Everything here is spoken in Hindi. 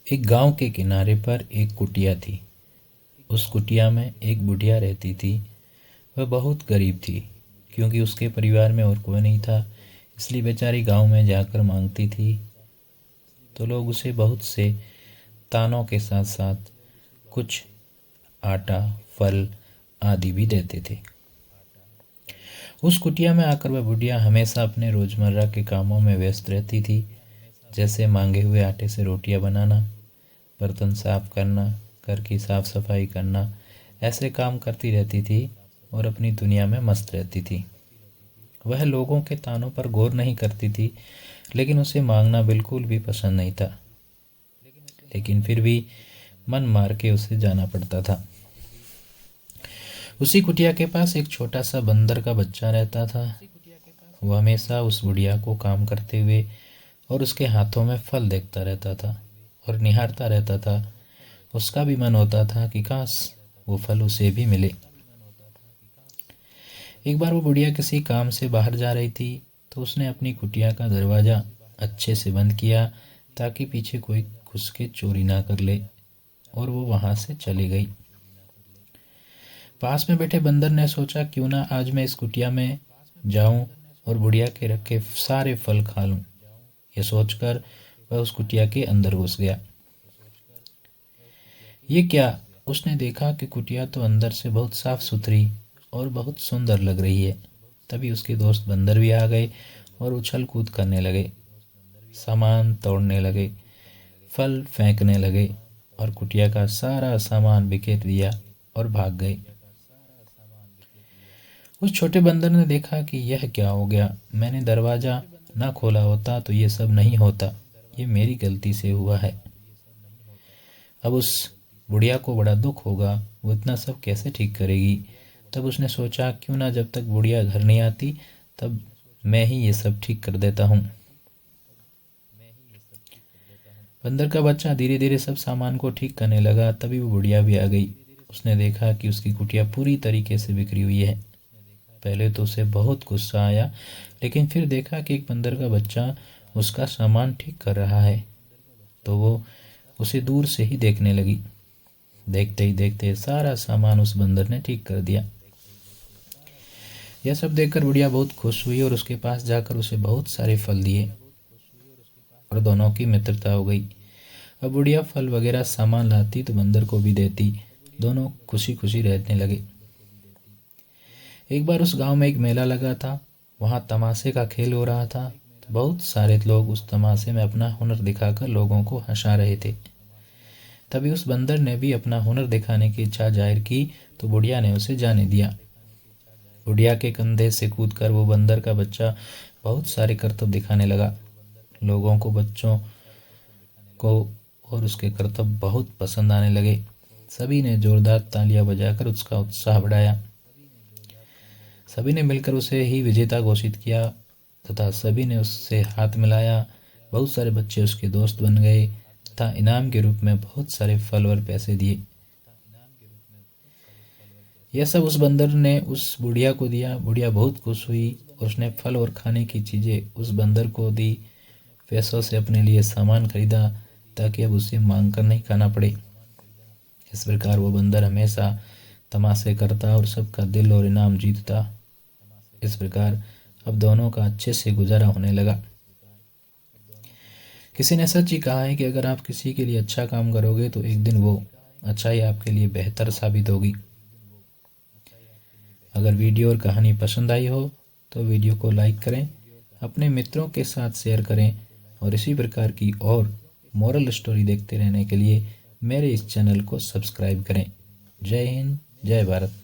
एक गांव के किनारे पर एक कुटिया थी। उस कुटिया में एक बुढ़िया रहती थी। वह बहुत गरीब थी, क्योंकि उसके परिवार में और कोई नहीं था। इसलिए बेचारी गांव में जाकर मांगती थी तो लोग उसे बहुत से तानों के साथ साथ कुछ आटा, फल आदि भी देते थे। उस कुटिया में आकर वह बुढ़िया हमेशा अपने रोजमर्रा के कामों में व्यस्त रहती थी, जैसे मांगे हुए आटे से रोटियां बनाना, बर्तन साफ करना, घर की साफ सफाई करना। ऐसे काम करती रहती थी और अपनी दुनिया में मस्त रहती थी। वह लोगों के तानों पर गौर नहीं करती थी, लेकिन उसे मांगना बिल्कुल भी पसंद नहीं था। लेकिन फिर भी मन मार के उसे जाना पड़ता था। उसी कुटिया के पास एक छोटा सा बंदर का बच्चा रहता था। वह हमेशा उस बुढ़िया को काम करते हुए और उसके हाथों में फल देखता रहता था और निहारता रहता था। उसका भी मन होता था कि काश वो फल उसे भी मिले। एक बार वो बुढ़िया किसी काम से बाहर जा रही थी, तो उसने अपनी कुटिया का दरवाज़ा अच्छे से बंद किया ताकि पीछे कोई घुस के चोरी ना कर ले, और वो वहाँ से चली गई। पास में बैठे बंदर ने सोचा क्यों ना आज मैं इस कुटिया में जाऊं और बुढ़िया के रखे सारे फल खा लूं। ये सोचकर वह उस कुटिया के अंदर घुस गया। ये क्या, उसने देखा कि कुटिया तो अंदर से बहुत साफ सुथरी और बहुत सुंदर लग रही है। तभी उसके दोस्त बंदर भी आ गए और उछल कूद करने लगे, सामान तोड़ने लगे, फल फेंकने लगे और कुटिया का सारा सामान बिखेर दिया और भाग गए। उस छोटे बंदर ने देखा कि यह क्या हो गया, मैंने दरवाज़ा ना खोला होता तो ये सब नहीं होता, ये मेरी गलती से हुआ है। अब उस बुढ़िया को बड़ा दुख होगा, वो इतना सब कैसे ठीक करेगी। तब उसने सोचा क्यों ना जब तक बुढ़िया घर नहीं आती तब मैं ही ये सब ठीक कर देता हूँ। बंदर का बच्चा धीरे धीरे सब सामान को ठीक करने लगा। तभी वो बुढ़िया भी आ गई। उसने देखा कि उसकी कुटिया पूरी तरीके से बिखरी हुई है। पहले तो उसे बहुत गुस्सा आया, लेकिन फिर देखा कि एक बंदर का बच्चा उसका सामान ठीक कर रहा है, तो वो उसे दूर से ही देखने लगी। देखते ही देखते सारा सामान उस बंदर ने ठीक कर दिया। यह सब देखकर बुढ़िया बहुत खुश हुई और उसके पास जाकर उसे बहुत सारे फल दिए और दोनों की मित्रता हो गई। अब बुढ़िया फल वगैरह सामान लाती तो बंदर को भी देती। दोनों खुशी खुशी रहने लगे। एक बार उस गांव में एक मेला लगा था। वहाँ तमाशे का खेल हो रहा था। तो बहुत सारे लोग उस तमाशे में अपना हुनर दिखाकर लोगों को हंसा रहे थे। तभी उस बंदर ने भी अपना हुनर दिखाने की इच्छा जाहिर की, तो बुढ़िया ने उसे जाने दिया। बुढ़िया के कंधे से कूदकर वो बंदर का बच्चा बहुत सारे करतब दिखाने लगा। लोगों को, बच्चों को और उसके करतब बहुत पसंद आने लगे। सभी ने जोरदार तालियां बजाकर उसका उत्साह बढ़ाया। सभी ने मिलकर उसे ही विजेता घोषित किया तथा सभी ने उससे हाथ मिलाया। बहुत सारे बच्चे उसके दोस्त बन गए तथा इनाम के रूप में बहुत सारे फल और पैसे दिए। यह सब उस बंदर ने उस बुढ़िया को दिया। बुढ़िया बहुत खुश हुई और उसने फल और खाने की चीज़ें उस बंदर को दी। पैसों से अपने लिए सामान खरीदा ताकि अब उसे मांग कर नहीं खाना पड़े। इस प्रकार वो बंदर हमेशा तमाशे करता और सबका दिल और इनाम जीतता। इस प्रकार अब दोनों का अच्छे से गुजारा होने लगा। किसी ने सच ही कहा है कि अगर आप किसी के लिए अच्छा काम करोगे तो एक दिन वो अच्छाई आपके लिए बेहतर साबित होगी। अगर वीडियो और कहानी पसंद आई हो तो वीडियो को लाइक करें, अपने मित्रों के साथ शेयर करें और इसी प्रकार की और मोरल स्टोरी देखते रहने के लिए मेरे इस चैनल को सब्सक्राइब करें। जय हिंद, जय भारत।